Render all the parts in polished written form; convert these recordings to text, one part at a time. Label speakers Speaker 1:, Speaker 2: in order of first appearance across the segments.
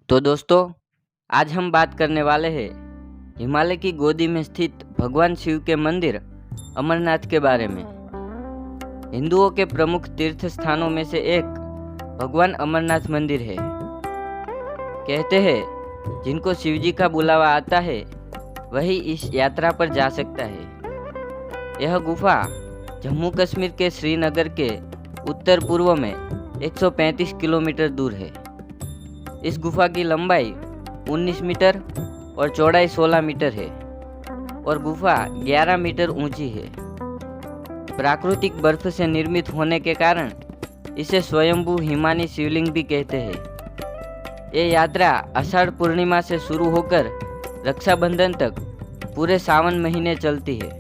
Speaker 1: तो दोस्तों, आज हम बात करने वाले हैं हिमालय की गोदी में स्थित भगवान शिव के मंदिर अमरनाथ के बारे में। हिंदुओं के प्रमुख तीर्थ स्थानों में से एक भगवान अमरनाथ मंदिर है। कहते हैं जिनको शिवजी का बुलावा आता है वही इस यात्रा पर जा सकता है। यह गुफा जम्मू कश्मीर के श्रीनगर के उत्तर पूर्व में 135 किलोमीटर दूर है। इस गुफा की लंबाई 19 मीटर और चौड़ाई 16 मीटर है और गुफा 11 मीटर ऊंची है। प्राकृतिक बर्फ से निर्मित होने के कारण इसे स्वयंभू हिमानी शिवलिंग भी कहते हैं। ये यात्रा आषाढ़ पूर्णिमा से शुरू होकर रक्षाबंधन तक पूरे सावन महीने चलती है।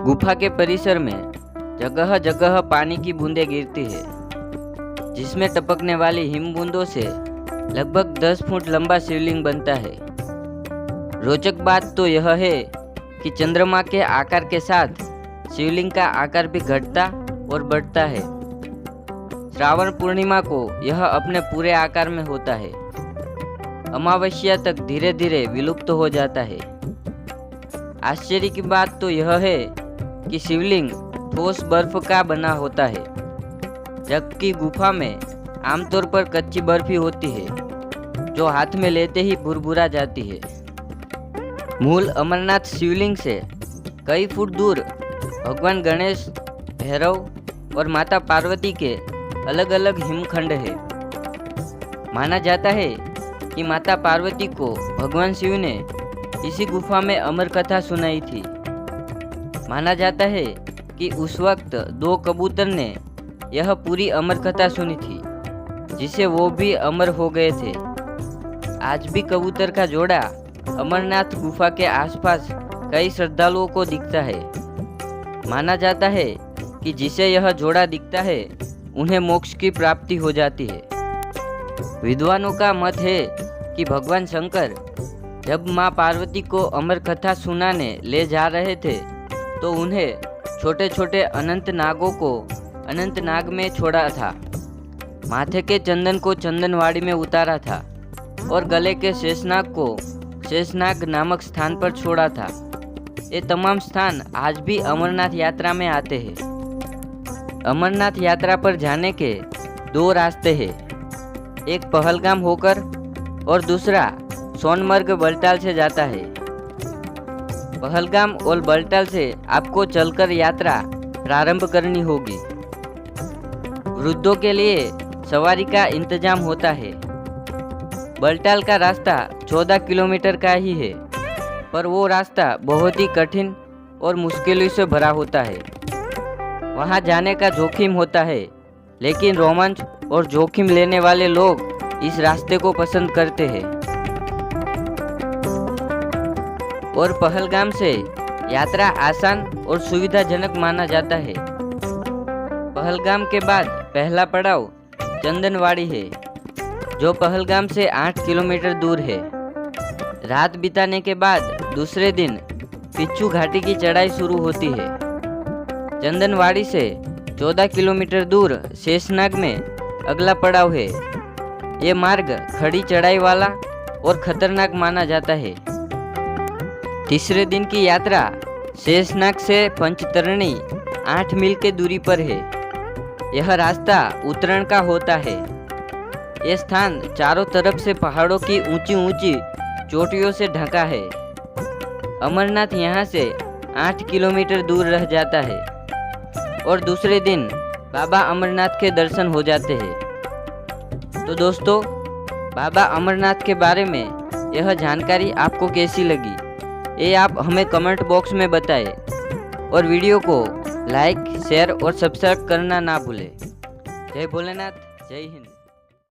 Speaker 1: गुफा के परिसर में जगह जगह पानी की बूंदें गिरती है, जिसमें टपकने वाली हिम बूंदों से लगभग 10 फुट लंबा शिवलिंग बनता है। रोचक बात तो यह है कि चंद्रमा के आकार के साथ शिवलिंग का आकार भी घटता और बढ़ता है। श्रावण पूर्णिमा को यह अपने पूरे आकार में होता है। अमावस्या तक धीरे धीरे विलुप्त हो जाता है। आश्चर्य की बात तो यह है कि शिवलिंग ठोस बर्फ का बना होता है, जबकि गुफा में आमतौर पर कच्ची बर्फी होती है जो हाथ में लेते ही भुरभुरा जाती है। मूल अमरनाथ शिवलिंग से कई फुट दूर भगवान गणेश, भैरव और माता पार्वती के अलग अलग हिमखंड है। माना जाता है कि माता पार्वती को भगवान शिव ने इसी गुफा में अमर कथा सुनाई थी। माना जाता है कि उस वक्त 2 कबूतर ने यह पूरी अमर कथा सुनी थी, जिसे वो भी अमर हो गए थे। आज भी कबूतर का जोड़ा अमरनाथ गुफा के आसपास कई श्रद्धालुओं को दिखता है। माना जाता है कि जिसे यह जोड़ा दिखता है उन्हें मोक्ष की प्राप्ति हो जाती है। विद्वानों का मत है कि भगवान शंकर जब मां पार्वती को अमर कथा सुनाने ले जा रहे थे तो उन्हें छोटे छोटे अनंत नागों को अनंतनाग में छोड़ा था। माथे के चंदन को चंदनवाड़ी में उतारा था और गले के शेषनाग को शेषनाग नामक स्थान पर छोड़ा था। ये तमाम स्थान आज भी अमरनाथ यात्रा में आते हैं। अमरनाथ यात्रा पर जाने के 2 रास्ते हैं, एक पहलगाम होकर और दूसरा सोनमर्ग बलटाल से जाता है। पहलगाम और बलटाल से आपको चलकर यात्रा प्रारंभ करनी होगी। वृद्धों के लिए सवारी का इंतजाम होता है। बलटाल का रास्ता 14 किलोमीटर का ही है, पर वो रास्ता बहुत ही कठिन और मुश्किलों से भरा होता है। वहाँ जाने का जोखिम होता है, लेकिन रोमांच और जोखिम लेने वाले लोग इस रास्ते को पसंद करते हैं। और पहलगाम से यात्रा आसान और सुविधाजनक माना जाता है। पहलगाम के बाद पहला पड़ाव चंदनवाड़ी है, जो पहलगाम से 8 किलोमीटर दूर है। रात बिताने के बाद दूसरे दिन पिच्चू घाटी की चढ़ाई शुरू होती है। चंदनवाड़ी से 14 किलोमीटर दूर शेषनाग में अगला पड़ाव है। ये मार्ग खड़ी चढ़ाई वाला और खतरनाक माना जाता है। तीसरे दिन की यात्रा शेषनाग से पंचतरणी 8 मील के दूरी पर है। यह रास्ता उतरण का होता है। यह स्थान चारों तरफ से पहाड़ों की ऊंची ऊंची चोटियों से ढका है। अमरनाथ यहाँ से 8 किलोमीटर दूर रह जाता है और दूसरे दिन बाबा अमरनाथ के दर्शन हो जाते हैं। तो दोस्तों, बाबा अमरनाथ के बारे में यह जानकारी आपको कैसी लगी, ये आप हमें कमेंट बॉक्स में बताएं और वीडियो को लाइक, शेयर और सब्सक्राइब करना ना भूलें। जय भोलेनाथ, जय हिंद।